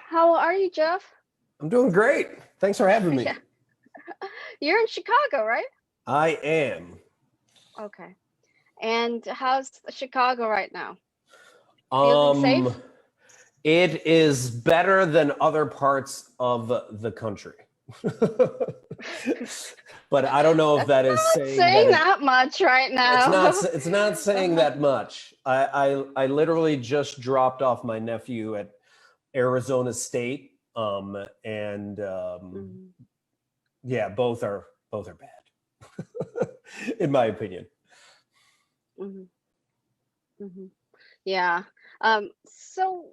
How are you, Jeff? I'm doing great. Thanks for having me. Yeah, you're in Chicago, right? I am. Okay. And how's Chicago right now? Feeling Um, safe? it is better than other parts of the country. But I don't know if That's that is not saying that saying that much right now. it's not saying that much. I literally just dropped off my nephew at Arizona State. And Mhm, yeah, both are bad, in my opinion. mhm, mhm. Yeah. So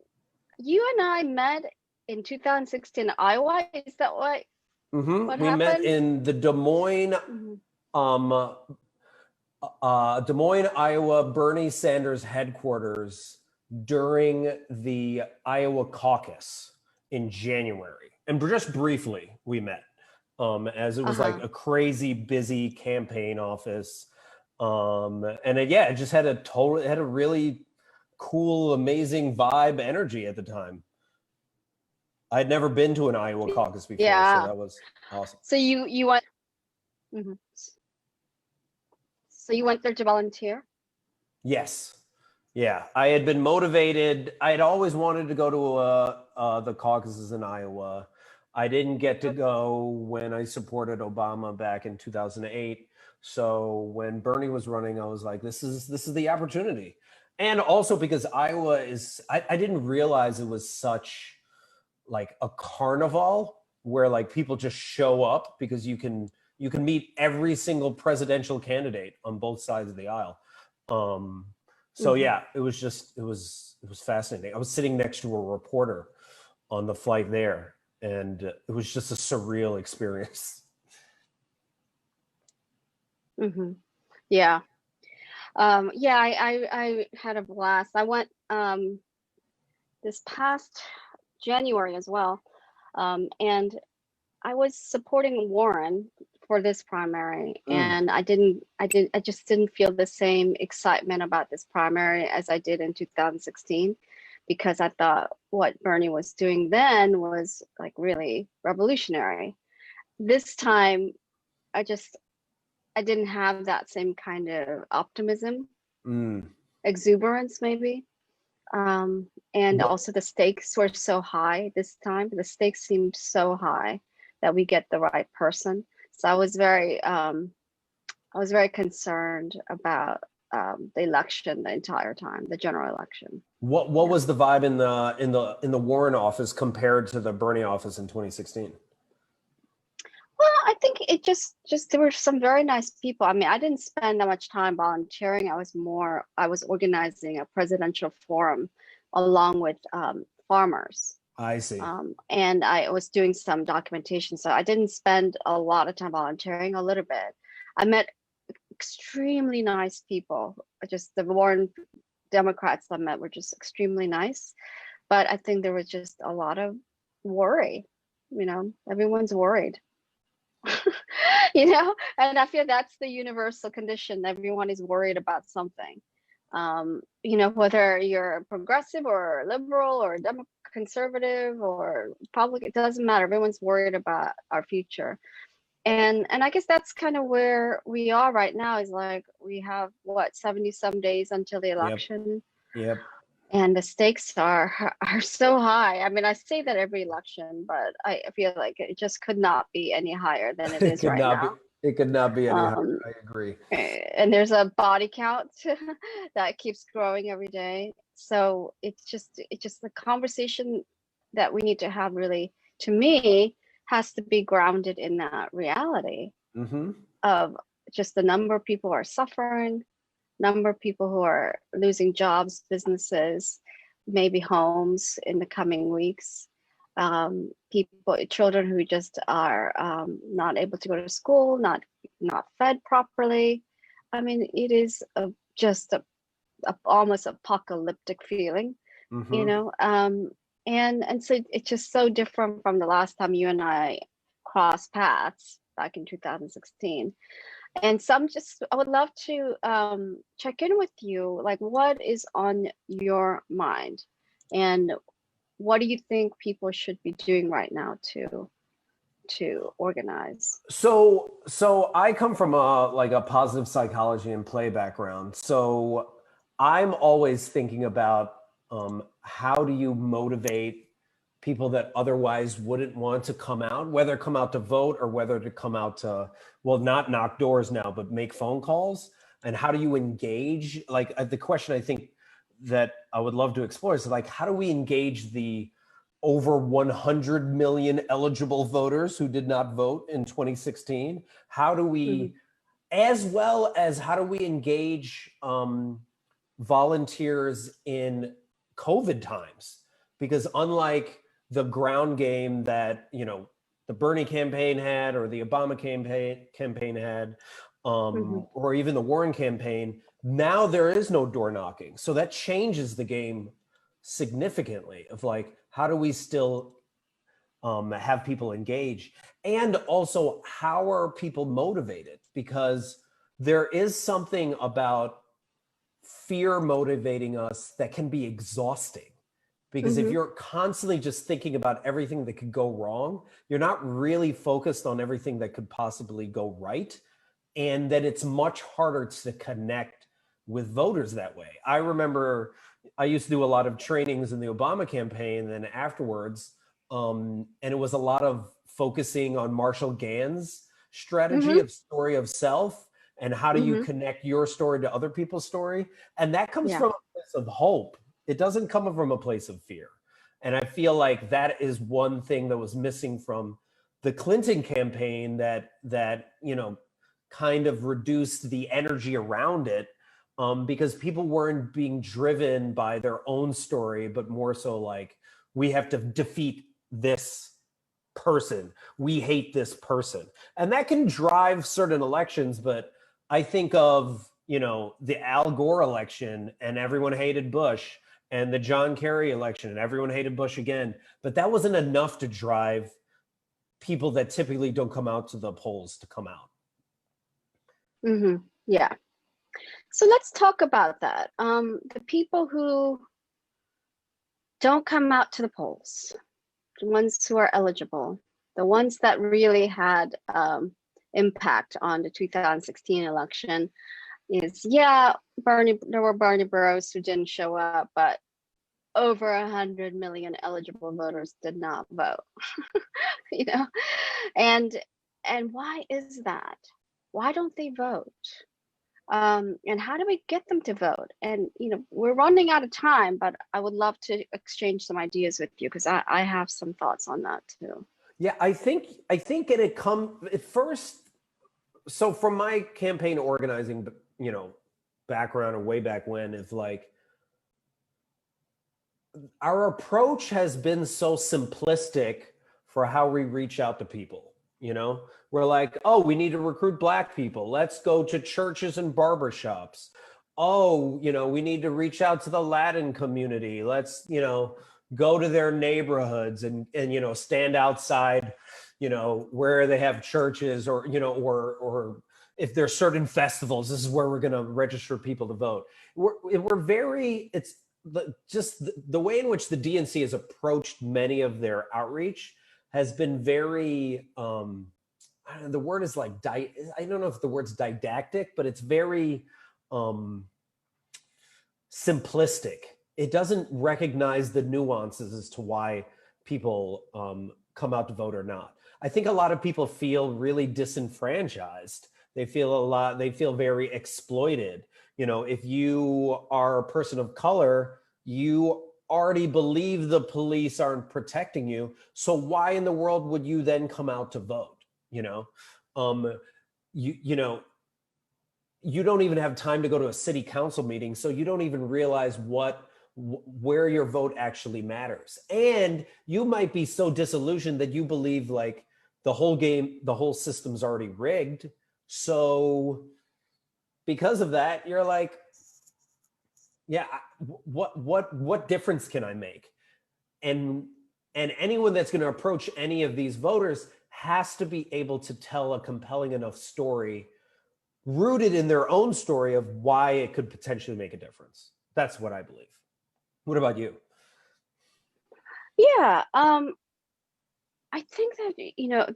you and I met in 2016 Iowa. Is that what We met happened? in the Mhm. Um, Des Moines, Iowa, Bernie Sanders headquarters during the Iowa caucus in January. And just briefly, we met as it was like Uh-huh. a crazy busy campaign office. And yeah, it just it had a really cool, amazing vibe energy at the time. I had never been to an Iowa caucus before, so Yeah. that was awesome. So you went mhm. So you went there to volunteer? Yes. Yeah, I had been motivated. I had always wanted to go to the caucuses in Iowa. I didn't get to go when I supported Obama back in 2008. So when Bernie was running, I was like, this is the opportunity. And also because Iowa is, I didn't realize it was such like a carnival where like people just show up because you can meet every single presidential candidate on both sides of the aisle. Um, so Mhm. yeah, it was fascinating. I was sitting next to a reporter on the flight there, and it was just a surreal experience. Hmm. Yeah. Yeah, I had a blast. I went this past January as well. And I was supporting Warren for this primary, Mm, and I just didn't feel the same excitement about this primary as I did in 2016 because I thought what Bernie was doing then was like really revolutionary. This time I just I didn't have that same kind of optimism, mm. exuberance maybe. And What also the stakes were so high this time. The stakes seemed so high that we get the right person. So I was very concerned about the election the entire time, the general election. what Yeah. was the vibe in the Warren office compared to the Bernie office in 2016? Well, I think it just there were some very nice people. I mean, I didn't spend that much time volunteering. I was organizing a presidential forum along with farmers. I see. And I was doing some documentation, so I didn't spend a lot of time volunteering, a little bit. I met extremely nice people. Just the Warren Democrats I met were just extremely nice, but I think there was just a lot of worry. Everyone's worried. And I feel that's the universal condition. Everyone is worried about something. Whether you're progressive or liberal or conservative or public, it doesn't matter. Everyone's worried about our future. And I guess that's kind of where we are right now is like we have what 70 some days until the Yep. election, Yep. and the stakes are so high. I mean, I say that every election, but I feel like it just could not be any higher than it It is could right not be. now. It could not be any higher. Um, I agree. and there's a body count that keeps growing every day. So it's just the conversation that we need to have really, to me, has to be grounded in that reality Mm-hmm. of just the number of people who are suffering, number of people who are losing jobs, businesses, maybe homes in the coming weeks. Children who just are not able to go to school, not fed properly. I mean, it is just a almost apocalyptic feeling, you Mm-hmm. know. And so it's just so different from the last time you and I crossed paths back in 2016. And some just, I would love to check in with you, like what is on your mind, and what do you think people should be doing right now to organize? So I come from a positive psychology and play background. So I'm always thinking about how do you motivate people that otherwise wouldn't want to come out, whether come out to vote or whether to come out to, well, not knock doors now, but make phone calls. And how do you engage? Like the question I think that I would love to explore is like, how do we engage the over 100 million eligible voters who did not vote in 2016? How do we, as well as how do we engage volunteers in COVID times? Because unlike the ground game that, you know, the Bernie campaign had or the Obama campaign had, or even the Warren campaign, now there is no door knocking. So that changes the game significantly of like, how do we still have people engage? And also, how are people motivated? Because there is something about fear motivating us that can be exhausting. Because if you're constantly just thinking about everything that could go wrong, you're not really focused on everything that could possibly go right. And that it's much harder to connect with voters that way. I remember I used to do a lot of trainings in the Obama campaign, and then afterwards, and it was a lot of focusing on Marshall Gann's strategy of story of self and how do you connect your story to other people's story. And that comes from a place of hope. It doesn't come from a place of fear. And I feel like that is one thing that was missing from the Clinton campaign that you know, kind of reduced the energy around it, because people weren't being driven by their own story, but more so like, we have to defeat this person. We hate this person. And that can drive certain elections, but I think of, you know, the Al Gore election and everyone hated Bush, and the John Kerry election and everyone hated Bush again. But that wasn't enough to drive people that typically don't come out to the polls to come out. Yeah. So let's talk about that. The people who don't come out to the polls, the ones who are eligible, the ones that really had impact on the 2016 election is, there were Bernie Burrows who didn't show up, but over 100 million eligible voters did not vote. You know, and why is that? Why don't they vote? And how do we get them to vote? And you know, we're running out of time, but I would love to exchange some ideas with you because I have some thoughts on that too. Yeah, I think it come at first. So from my campaign organizing, you know, background or way back when, is like our approach has been so simplistic for how we reach out to people. You know, we're like, oh, we need to recruit Black people. Let's go to churches and barbershops. Oh, you know, we need to reach out to the Latin community. Let's, you know, go to their neighborhoods and you know, stand outside, you know, where they have churches, or, you know, or if there's certain festivals, this is where we're going to register people to vote. We're very, it's just the way in which the DNC has approached many of their outreach has been very, I don't know, the word is like, I don't know if the word's didactic, but it's very simplistic. It doesn't recognize the nuances as to why people come out to vote or not. I think a lot of people feel really disenfranchised. They feel very exploited. You know, if you are a person of color, you already believe the police aren't protecting you. So why in the world would you then come out to vote? You know, you know, you don't even have time to go to a city council meeting, so you don't even realize where your vote actually matters. And you might be so disillusioned that you believe like the whole system's already rigged. So because of that, you're like, yeah, what difference can I make? And anyone that's going to approach any of these voters has to be able to tell a compelling enough story rooted in their own story of why it could potentially make a difference. That's what I believe. What about you? Yeah, I think that,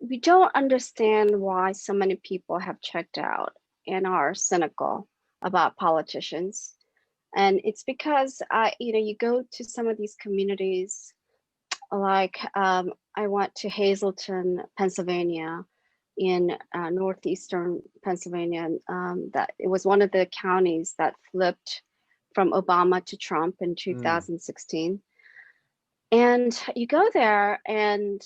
we don't understand why so many people have checked out and are cynical about politicians. And it's because you go to some of these communities, like I went to Hazleton, Pennsylvania, in northeastern Pennsylvania. That it was one of the counties that flipped from Obama to Trump in Mm. 2016. And you go there, and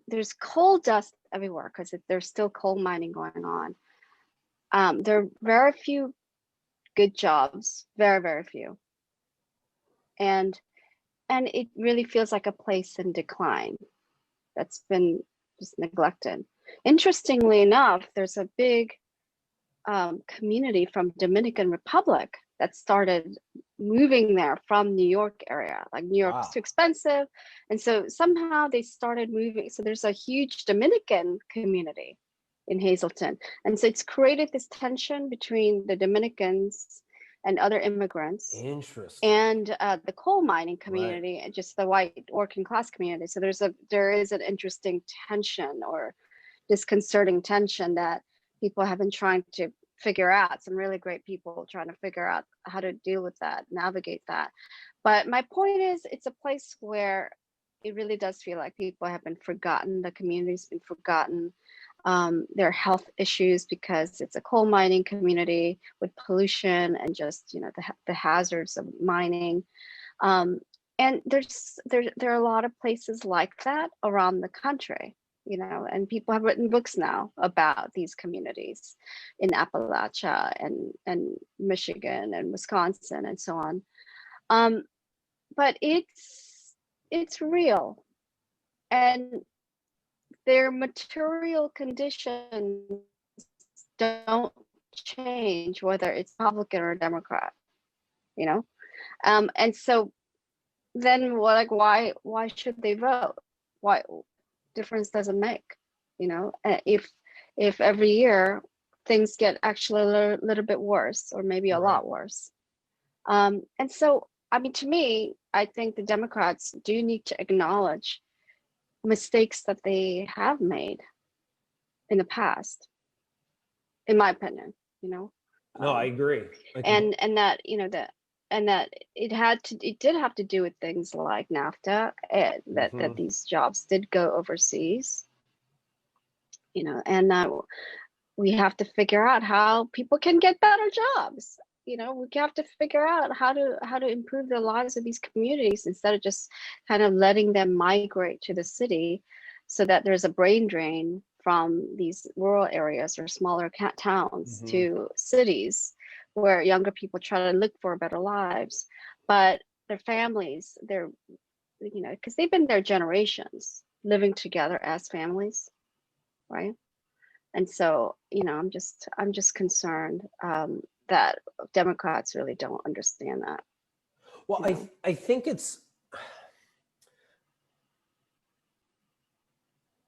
there's coal dust everywhere because there's still coal mining going on. There are very few good jobs, very, very few. And it really feels like a place in decline that's been just neglected. Interestingly enough, there's a big community from Dominican Republic that started moving there from New York area. Like New York's Wow. too expensive, and so somehow they started moving. So there's a huge Dominican community in Hazleton, and so it's created this tension between the Dominicans and other immigrants Interesting. and the coal mining Right. community and just the white working class community. So there is an interesting tension or disconcerting tension that people have been trying to figure out. Some really great people trying to figure out how to deal with that, navigate that. But my point is, it's a place where it really does feel like people have been forgotten. The community's been forgotten. Their health issues because it's a coal mining community with pollution and just the hazards of mining. Um, and there are a lot of places like that around the country, and people have written books now about these communities in Appalachia and Michigan and Wisconsin and so on. Um, but it's real, and their material conditions don't change whether it's Republican or Democrat, you know. And so then like why should they vote? Why difference does it make? If every year things get actually little bit worse or maybe a Right. lot worse. And so I mean, to me, I think the Democrats do need to acknowledge mistakes that they have made in the past, in my opinion, you know. No, I Um, agree. I can. and that it did have to do with things like NAFTA, that Mhm. these jobs did go overseas, and that we have to figure out how people can get better jobs. We have to figure out how to improve the lives of these communities instead of just kind of letting them migrate to the city, so that there's a brain drain from these rural areas or smaller towns Mhm. to cities where younger people try to look for better lives, but their families, because they've been there generations living together as families, right? And so, I'm just concerned that Democrats really don't understand that. Well, You know. I think it's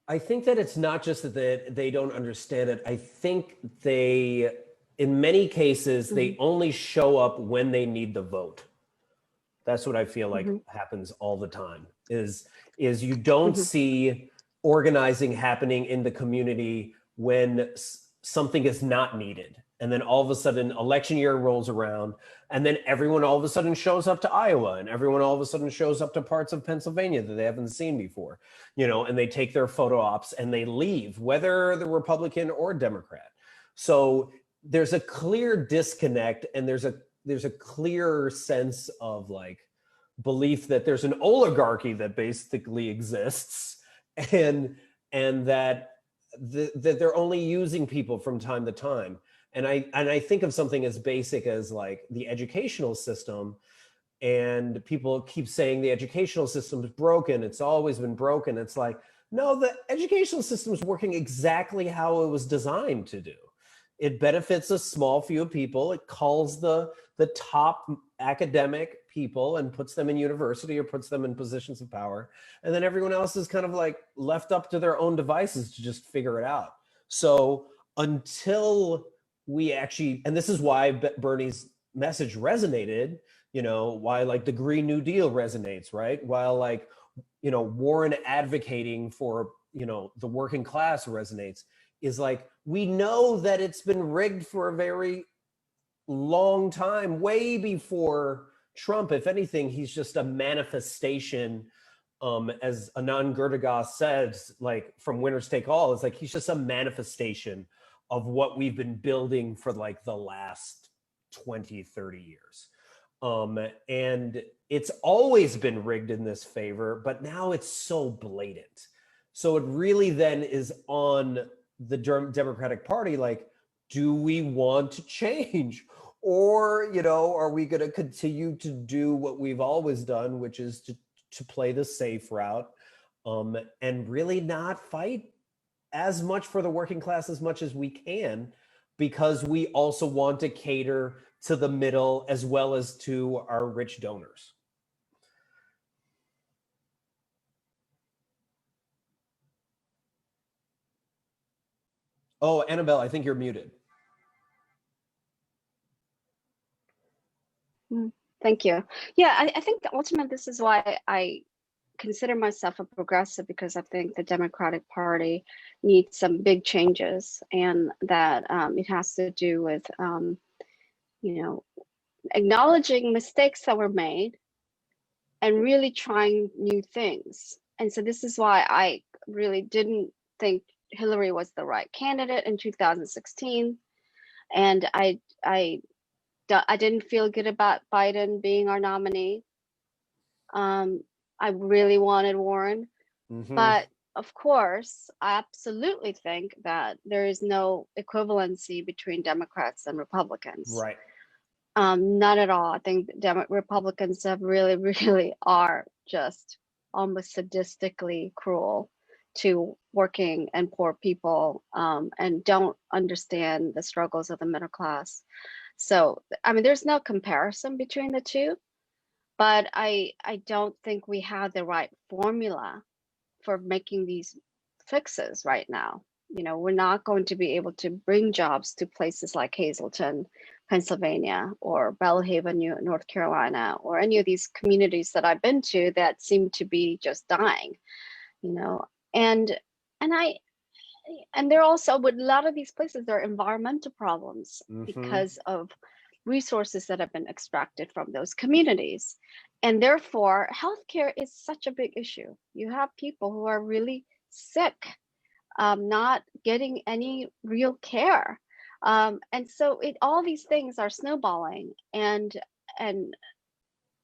I think that it's not just that they don't understand it. I think they, in many cases, Mm-hmm, they only show up when they need the vote. That's what I feel like mm-hmm, happens all the time. Is you don't mm-hmm, see organizing happening in the community when something is not needed, and then all of a sudden election year rolls around, and then everyone all of a sudden shows up to Iowa, and everyone all of a sudden shows up to parts of Pennsylvania that they haven't seen before, and they take their photo ops and they leave, whether they're Republican or Democrat. So there's a clear disconnect, and there's a clear sense of like belief that there's an oligarchy that basically exists, and that that they're only using people from time to time. And I think of something as basic as like the educational system, and people keep saying the educational system is broken, it's always been broken. It's like, no, the educational system is working exactly how it was designed to do. It benefits a small few people. It calls the top academic people and puts them in university or puts them in positions of power, and then everyone else is kind of like left up to their own devices to just figure it out. So until we actually, and this is why Bernie's message resonated, why like the Green New Deal resonates, right? While like, Warren advocating for, the working class resonates, is like, we know that it's been rigged for a very long time, way before Trump. If anything, he's just a manifestation, as Anand Gurdagas says, like from Winners Take All, it's like he's just a manifestation of what we've been building for like the last 20, 30 years. And it's always been rigged in this favor, but now it's so blatant. So it really then is on the Democratic Party, like, do we want to change? Or, are we going to continue to do what we've always done, which is to play the safe route, and really not fight as much for the working class as much as we can, because we also want to cater to the middle as well as to our rich donors. Oh, Annabel, I think you're muted. Thank you. Yeah, I think ultimately this is why I consider myself a progressive, because I think the Democratic Party needs some big changes, and that it has to do with, acknowledging mistakes that were made and really trying new things. And so this is why I really didn't think Hillary was the right candidate in 2016. And I didn't feel good about Biden being our nominee. I really wanted Warren, but of course, I absolutely think that there is no equivalency between Democrats and Republicans. Right. Not at all. I think Republicans have really are just almost sadistically cruel to working and poor people, and don't understand the struggles of the middle class. So, I mean, there's no comparison between the two, but I don't think we have the right formula for making these fixes right now. We're not going to be able to bring jobs to places like Hazleton, Pennsylvania, or Bellhaven, North Carolina, or any of these communities that I've been to that seem to be just dying, and they're also, with a lot of these places, there are environmental problems because of resources that have been extracted from those communities. And therefore, healthcare is such a big issue. You have people who are really sick, not getting any real care. And so all these things are snowballing. And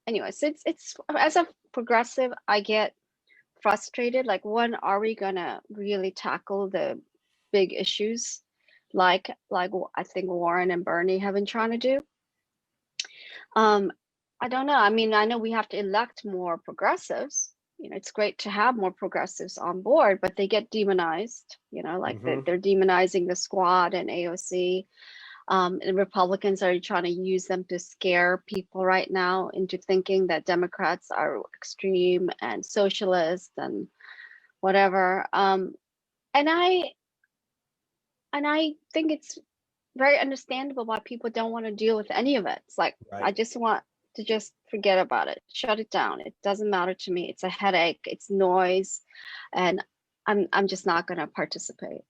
anyways, it's as a progressive, I get frustrated. Like, when are we gonna really tackle the big issues like I think Warren and Bernie have been trying to do? I don't know. I mean, I know we have to elect more progressives. It's great to have more progressives on board, but they get demonized. They're demonizing the Squad and AOC. And Republicans are trying to use them to scare people right now into thinking that Democrats are extreme and socialist and whatever. And I think it's very understandable why people don't want to deal with any of it. It's like, right. I just want to just forget about it, shut it down. It doesn't matter to me. It's a headache, it's noise, and I'm just not going to participate.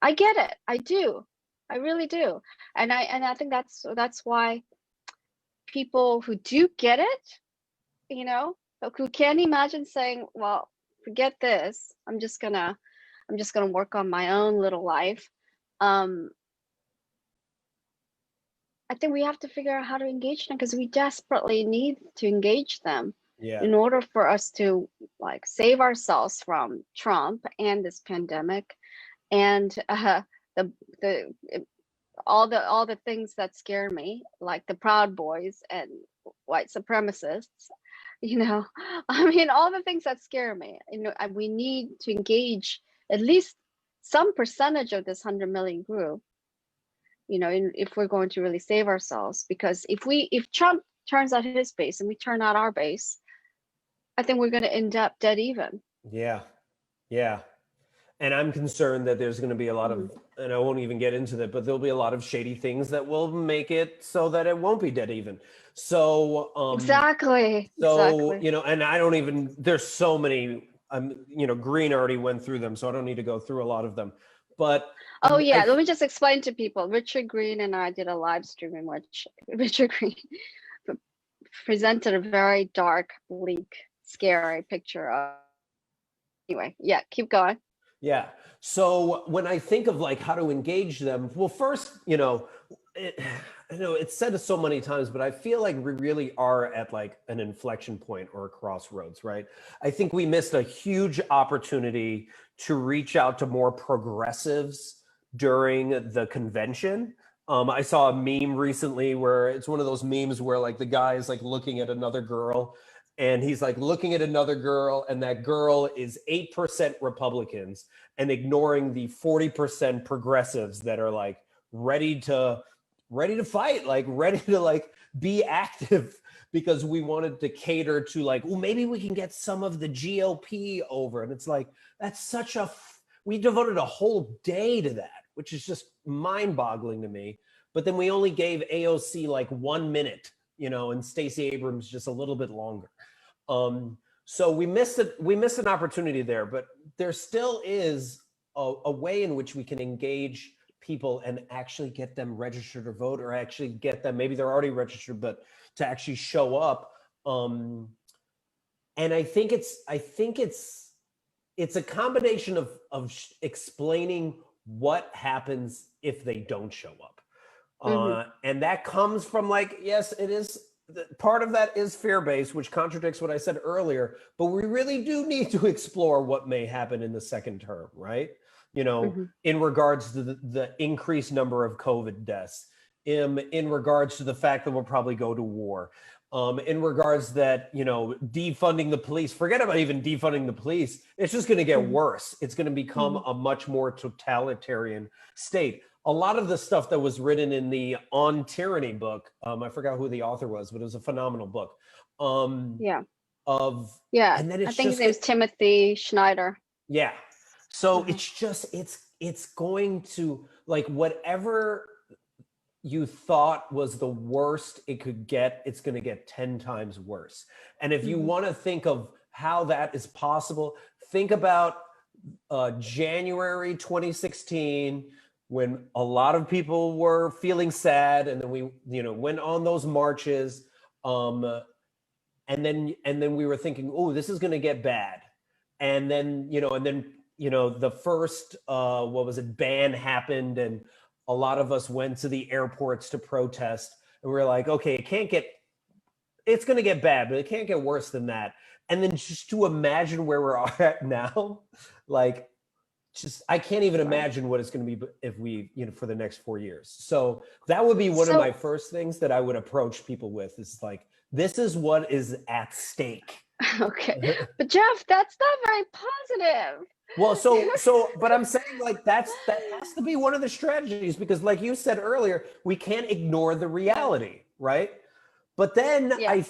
I get it. I do. I really do. And I think that's why people who do get it, who can't imagine saying, well, forget this. I'm just gonna work on my own little life. I think we have to figure out how to engage them, because we desperately need to engage them in order for us to save ourselves from Trump and this pandemic, and all the things that scare me, like the Proud Boys and white supremacists. I mean, all the things that scare me. We need to engage at least some percentage of this 100 million group. If we're going to really save ourselves, because if Trump turns out his base and we turn out our base, I think we're going to end up dead even. Yeah. And I'm concerned that there's going to be a lot of and I won't even get into that, but there'll be a lot of shady things that will make it so that it won't be dead even. So, Exactly. you know, and I don't even, there's so many, you know, Green already went through them, so I don't need to go through a lot of them. But Oh yeah, let me just explain to people. Richard Green and I did a live stream in which Richard Green presented a very dark, bleak, scary picture of. Anyway, yeah, keep going. Yeah. So when I think of like how to engage them, well, first, you know, I know it's said so many times, but I feel like we really are at like an inflection point or a crossroads, right? I think we missed a huge opportunity to reach out to more progressives during the convention. I saw a meme recently where it's one of those memes where like the guy is like looking at another girl and he's like looking at another girl and that girl is 8% Republicans and ignoring the 40% progressives that are like ready to fight, like ready to like be active because we wanted to cater to like, well, maybe we can get some of the GOP over. And it's like, that's such a, we devoted a whole day to that, which is just mind boggling to me. But then we only gave AOC like 1 minute, you know, and Stacey Abrams just a little bit longer. So we missed it. We missed an opportunity there, but there still is a way in which we can engage people and actually get them registered to vote, or actually get them, maybe they're already registered, but to actually show up. And I think it's a combination of explaining what happens if they don't show up. And that comes from like, yes, it is. Part of that is fear-based, which contradicts what I said earlier, but we really do need to explore what may happen in the second term, right? You know, in regards to the increased number of COVID deaths, in regards to the fact that we'll probably go to war, in regards that, you know, defunding the police, forget about even defunding the police, it's just going to get worse. It's going to become a much more totalitarian state. A lot of the stuff that was written in the On Tyranny book, I forgot who the author was, but it was a phenomenal book. And then I think his name's Timothy Schneider. Yeah. So it's just, it's going to, like, whatever you thought was the worst it could get, it's going to get 10 times worse. And if you want to think of how that is possible, think about January 2016, when a lot of people were feeling sad, and then we, you know, went on those marches, and then we were thinking, oh, this is going to get bad, and then the first ban happened, and a lot of us went to the airports to protest, and we were like, okay, it's going to get bad, but it can't get worse than that. And then just to imagine where we're at now, like, I can't even imagine what it's going to be if we, you know, for the next 4 years. So that would be one of my first things that I would approach people with, is like, this is what is at stake. Okay. But Jeff, that's not very positive. Well, but I'm saying, like, that has to be one of the strategies, because like you said earlier, we can't ignore the reality, right? But then I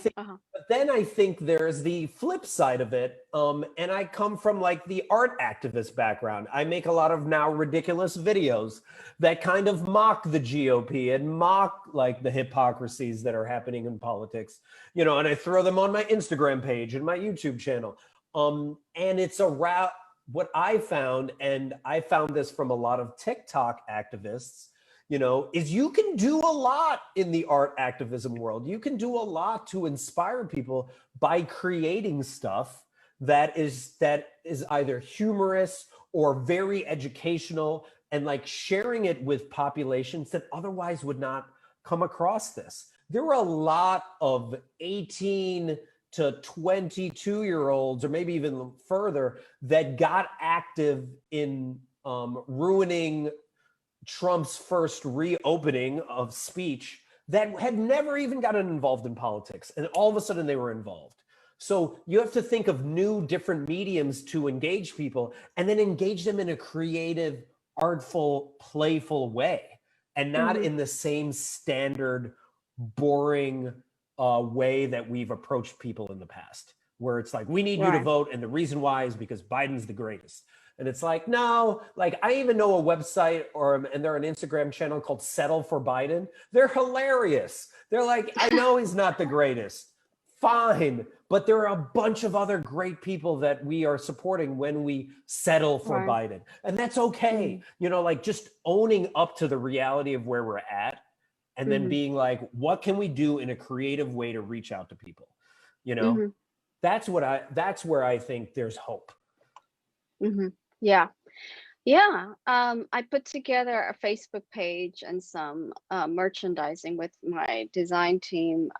think there's the flip side of it. And I come from like the art activist background. I make a lot of now ridiculous videos that kind of mock the GOP and mock like the hypocrisies that are happening in politics, you know, and I throw them on my Instagram page and my YouTube channel. And it's around what I found, and I found this from a lot of TikTok activists, you know, is you can do a lot in the art activism world. You can do a lot to inspire people by creating stuff that is either humorous or very educational, and like sharing it with populations that otherwise would not come across this. There were a lot of 18 to 22-year-olds, or maybe even further, that got active in ruining Trump's first reopening of speech, that had never even gotten involved in politics, and all of a sudden they were involved. So you have to think of new, different mediums to engage people, and then engage them in a creative, artful, playful way, and not in the same standard, boring way that we've approached people in the past, where it's like, we need you to vote, and the reason why is because Biden's the greatest. And it's like, no, like I even know a website and they're an Instagram channel called Settle for Biden. They're hilarious. They're like, I know he's not the greatest. Fine. But there are a bunch of other great people that we are supporting when we settle for Right. Biden. And that's okay. You know, like just owning up to the reality of where we're at and then being like, what can we do in a creative way to reach out to people? You know, that's where I think there's hope. Yeah. Yeah. I put together a Facebook page and some merchandising with my design team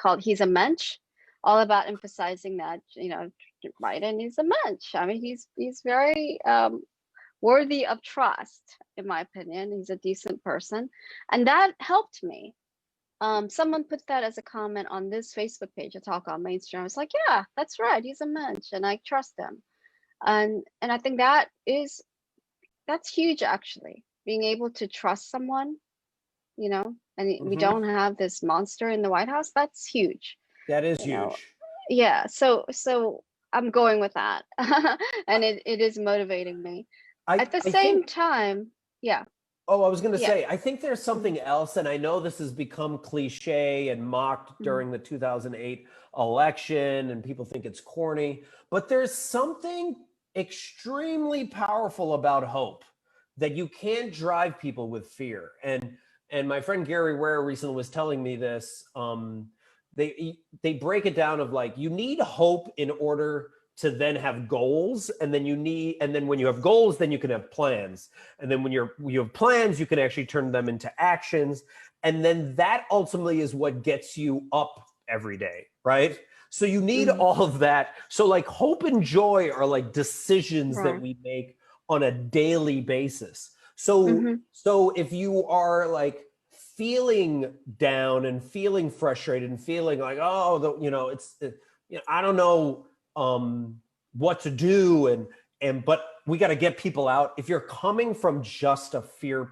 called He's a Mensch, all about emphasizing that, you know, Biden is a mensch. I mean, he's very worthy of trust, in my opinion. He's a decent person. And that helped me. Someone put that as a comment on this Facebook page, a talk on Mainstream. I was like, yeah, that's right. He's a mensch and I trust him. And I think that's huge, actually, being able to trust someone, you know, and we don't have this monster in the White House. That's huge. That is You know, huge. yeah. So I'm going with that. And it is motivating me. At the I same think time, yeah. Oh, I was going to Yeah. say, I think there's something else, and I know this has become cliche and mocked during the 2008 election, and people think it's corny, but there's something extremely powerful about hope that you can't drive people with fear. And my friend Gary Ware recently was telling me this. They break it down of like, you need hope in order to then have goals, and then when you have goals, then you can have plans, and then when you have plans, you can actually turn them into actions, and then that ultimately is what gets you up every day, right? So you need all of that. So like hope and joy are like decisions that Right. we make on a daily basis. So if you are like feeling down and feeling frustrated and feeling like, oh, I don't know what to do, but we got to get people out. If you're coming from just a fear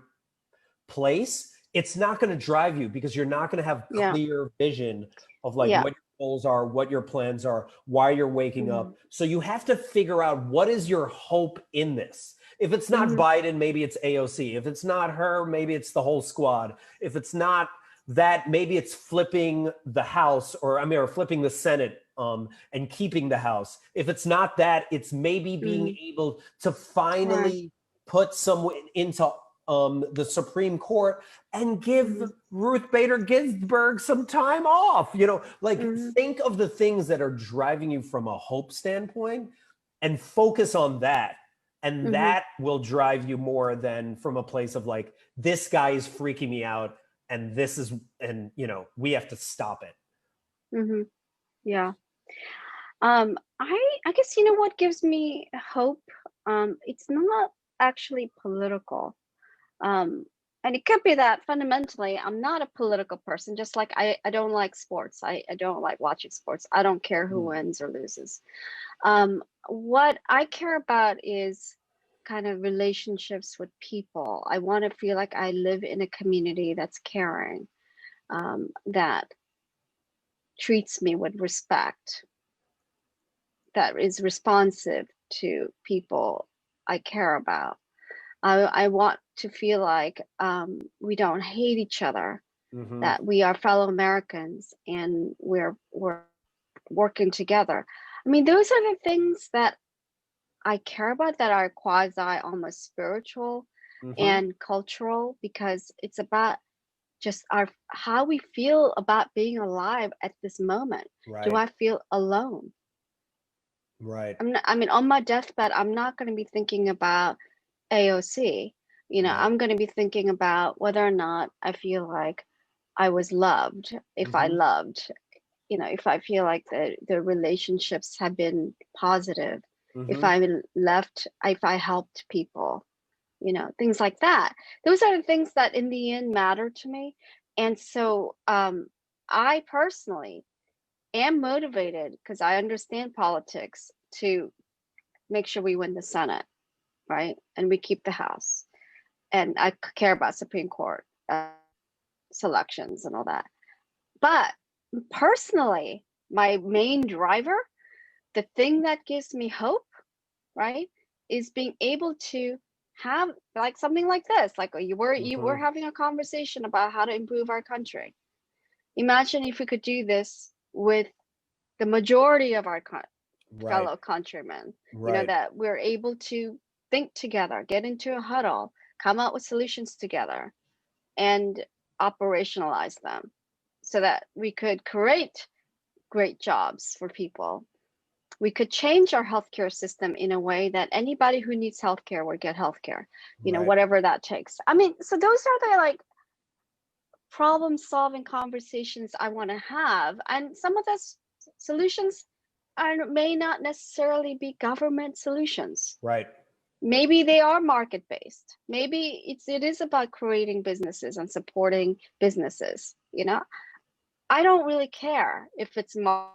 place, it's not going to drive you because you're not going to have clear vision of like what your goals are, what your plans are, why you're waking up. So you have to figure out what is your hope in this. If it's not Biden, maybe it's AOC. If it's not her, maybe it's the whole squad. If it's not that, maybe it's flipping the House or flipping the Senate and keeping the House. If it's not that, it's maybe being able to finally put someone into the Supreme Court and give Ruth Bader Ginsburg some time off. You know, like think of the things that are driving you from a hope standpoint and focus on that. And that will drive you more than from a place of like, this guy is freaking me out and we have to stop it. Yeah. I guess, you know what gives me hope? It's not actually political. And it could be that fundamentally I'm not a political person, just like I don't like sports. I don't like watching sports. I don't care who wins or loses. What I care about is kind of relationships with people. I want to feel like I live in a community that's caring, that treats me with respect, that is responsive to people I care about. I want to feel like we don't hate each other, that we are fellow Americans and we're working together. I mean, those are the things that I care about, that are quasi almost spiritual and cultural, because it's about just how we feel about being alive at this moment. Right. Do I feel alone? Right. On my deathbed, I'm not going to be thinking about AOC. You know, I'm going to be thinking about whether or not I feel like I was loved, if I loved, you know, if I feel like the relationships have been positive, if I helped people, you know, things like that. Those are the things that in the end matter to me. And so I personally am motivated, because I understand politics, to make sure we win the Senate, right? And we keep the House. And I care about Supreme Court selections and all that. But personally, my main driver, the thing that gives me hope, right, is being able to have like something like this, like you were Mhm. having a conversation about how to improve our country. Imagine if we could do this with the majority of our Right. fellow countrymen, Right. that we're able to think together, get into a huddle, come up with solutions together, and operationalize them so that we could create great jobs for people. We could change our healthcare system in a way that anybody who needs healthcare will get healthcare, Right. whatever that takes. I mean, so those are the like problem solving conversations I want to have. And some of those solutions may not necessarily be government solutions. Right. Maybe they are market based. Maybe it is about creating businesses and supporting businesses. I don't really care if it's market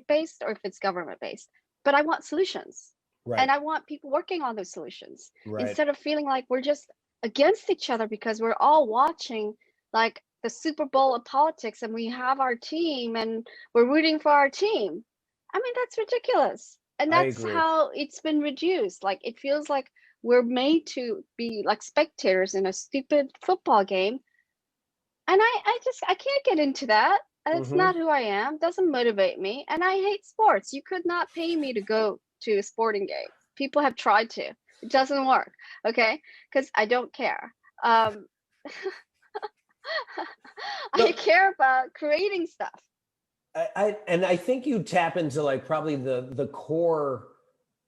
based or if it's government based, but I want solutions. Right. And I want people working on those solutions Right. instead of feeling like we're just against each other because we're all watching like the Super Bowl of politics and we have our team and we're rooting for our team. I mean, that's ridiculous. And I that's agree. how it's been reduced. Like, it feels like we're made to be like spectators in a stupid football game. And I can't get into that. It's Hmm. not who I am. Doesn't motivate me. And I hate sports. You could not pay me to go to a sporting game. People have tried to. It doesn't work. Okay? Because I don't care. Um, I No, care about creating stuff. I think you tap into like probably the core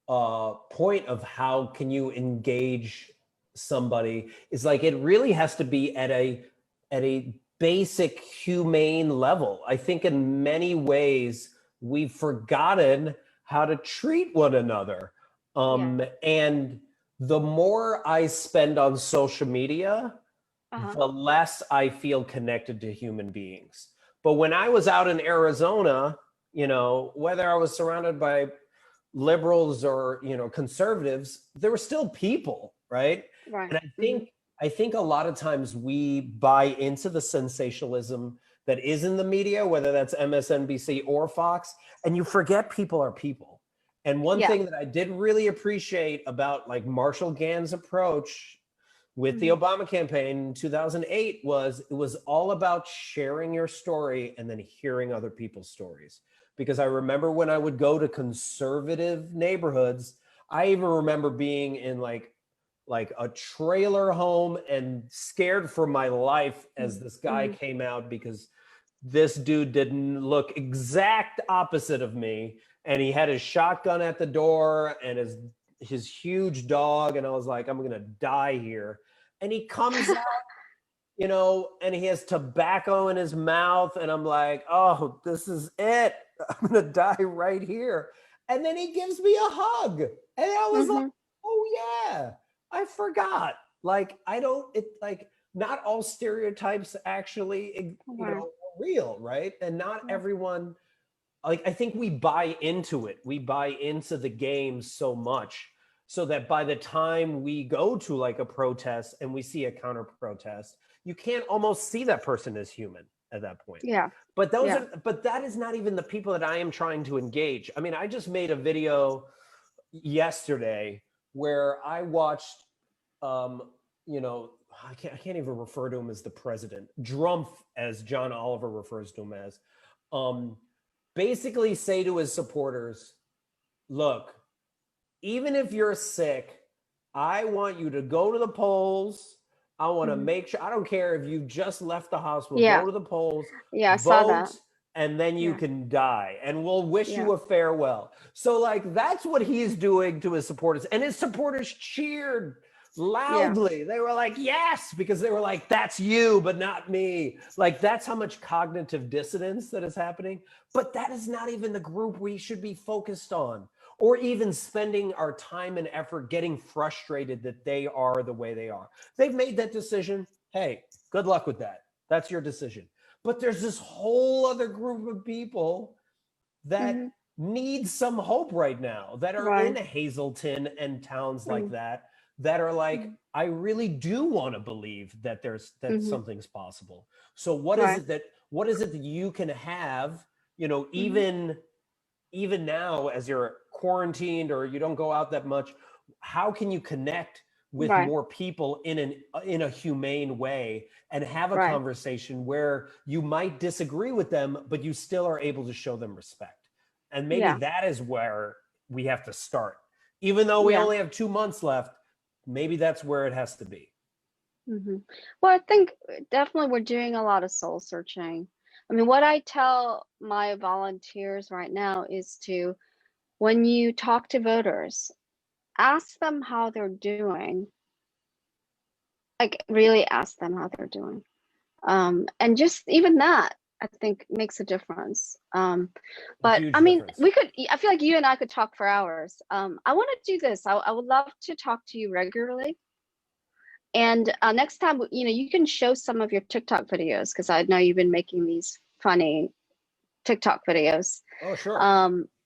point of how can you engage somebody is like it really has to be at a basic humane level. I think in many ways we've forgotten how to treat one another. Yeah. And the more I spend on social media, Uh-huh. the less I feel connected to human beings. But when I was out in Arizona, whether I was surrounded by liberals or conservatives, there were still people, right? Right. And I think a lot of times we buy into the sensationalism that is in the media, whether that's MSNBC or Fox, and you forget people are people. And one Yeah. thing that I did really appreciate about like Marshall Gann's approach with the Hmm. Obama campaign in 2008 was it was all about sharing your story and then hearing other people's stories. Because I remember when I would go to conservative neighborhoods, I even remember being in like a trailer home and scared for my life as this guy Hmm. came out because this dude didn't look exact opposite of me, and he had his shotgun at the door and his huge dog, and I was like, I'm gonna die here. And he comes out, and he has tobacco in his mouth, and I'm like, oh, this is it. I'm gonna die right here. And then he gives me a hug, and I was like, Hmm. oh yeah, I forgot. Like I don't. It like not all stereotypes actually, Right. real, right? And not everyone. Like I think we buy into it. We buy into the game so much so that by the time we go to like a protest and we see a counter protest, you can't almost see that person as human at that point. Yeah. But Yeah. but that is not even the people that I am trying to engage. I mean, I just made a video yesterday where I watched um, I can't even refer to him as the president. Drumpf, as John Oliver refers to him as, um, basically say to his supporters, look, even if you're sick, I want you to go to the polls. I want to Hmm. make sure, I don't care if you just left the hospital, Yeah. go to the polls, Yeah. I saw vote, that. and then you Yeah. can die, and we'll wish Yeah. you a farewell. So, like, that's what he's doing to his supporters. And his supporters cheered Yeah. loudly. They were like, yes, because they were like, that's you, but not me. Like, that's how much cognitive dissonance that is happening. But that is not even the group we should be focused on, or even spending our time and effort getting frustrated that they are the way they are. They've made that decision. Hey, good luck with that. That's your decision. But there's this whole other group of people that Hmm. need some hope right now, that are in Right. Hazleton and towns like Hmm. that are like, I really do want to believe that that Hmm. something's possible. So what is it that you can have, Hmm. even now as you're quarantined or you don't go out that much, how can you connect with Right. more people in a humane way and have a Right. conversation where you might disagree with them, but you still are able to show them respect? And maybe Yeah. that is where we have to start. Even though we Yeah. only have 2 months left, maybe that's where it has to be. Well, I think definitely we're doing a lot of soul searching. I mean, what I tell my volunteers right now is to, when you talk to voters, ask them how they're doing. Like, really ask them how they're doing. And just even that, I think, makes a difference. A But huge I mean, difference. I feel like you and I could talk for hours. I want to do this. I would love to talk to you regularly. And next time, you can show some of your TikTok videos, because I know you've been making these funny TikTok videos. Oh, sure.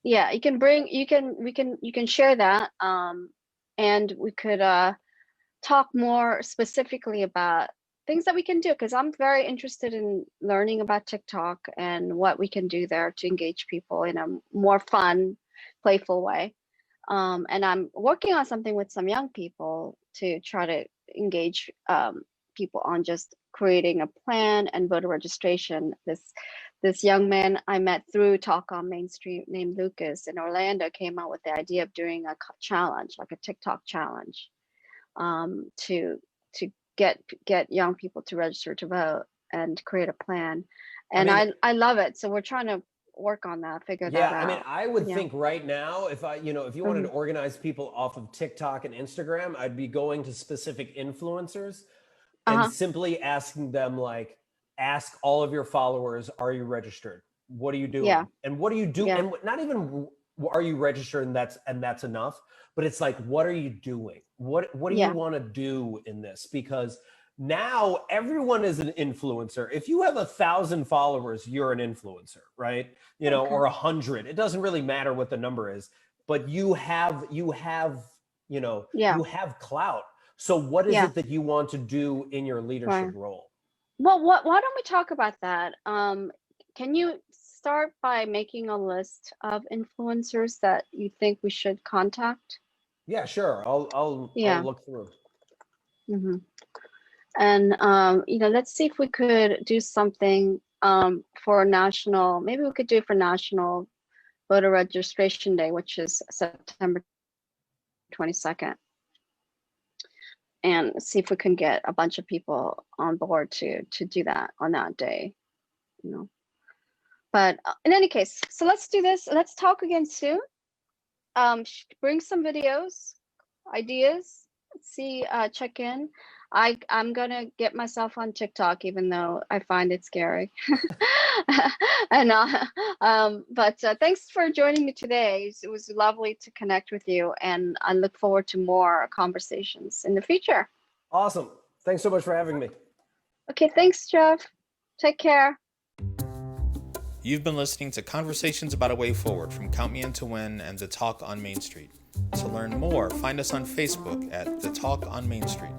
Yeah, you can share that. And we could talk more specifically about things that we can do, because I'm very interested in learning about TikTok and what we can do there to engage people in a more fun, playful way. And I'm working on something with some young people to try to engage people on just creating a plan and voter registration. This young man I met through Talk on Main Street named Lucas in Orlando came out with the idea of doing a challenge, like a TikTok challenge, to get young people to register to vote and create a plan. And I mean, I love it. So we're trying to work on that, figure that yeah, I mean, out. I would Yeah. think right now, if if you wanted to organize people off of TikTok and Instagram, I'd be going to specific influencers and simply asking them, like, ask all of your followers, are you registered? What are you doing? Yeah. And what do you do? Yeah. And not even are you registered and that's enough, but it's like, what are you doing? What do you want to do in this? Because now everyone is an influencer. If you have 1,000 followers, you're an influencer, right? Or 100. It doesn't really matter what the number is, but you have clout. So what is it that you want to do in your leadership role? Well, why don't we talk about that? Can you start by making a list of influencers that you think we should contact? Yeah, sure. I'll look through. And let's see if we could do something for national. Maybe we could do it for National Voter Registration Day, which is September 22nd. And see if we can get a bunch of people on board to do that on that day. But in any case, so let's do this. Let's talk again soon. Bring some videos, ideas. See, check in. I'm gonna get myself on TikTok, even though I find it scary. And but thanks for joining me today. It was lovely to connect with you, and I look forward to more conversations in the future. Awesome. Thanks so much for having me. Okay, thanks, Jeff. Take care. You've been listening to Conversations About a Way Forward from Count Me In to Win and The Talk on Main Street. To learn more, find us on Facebook at The Talk on Main Street.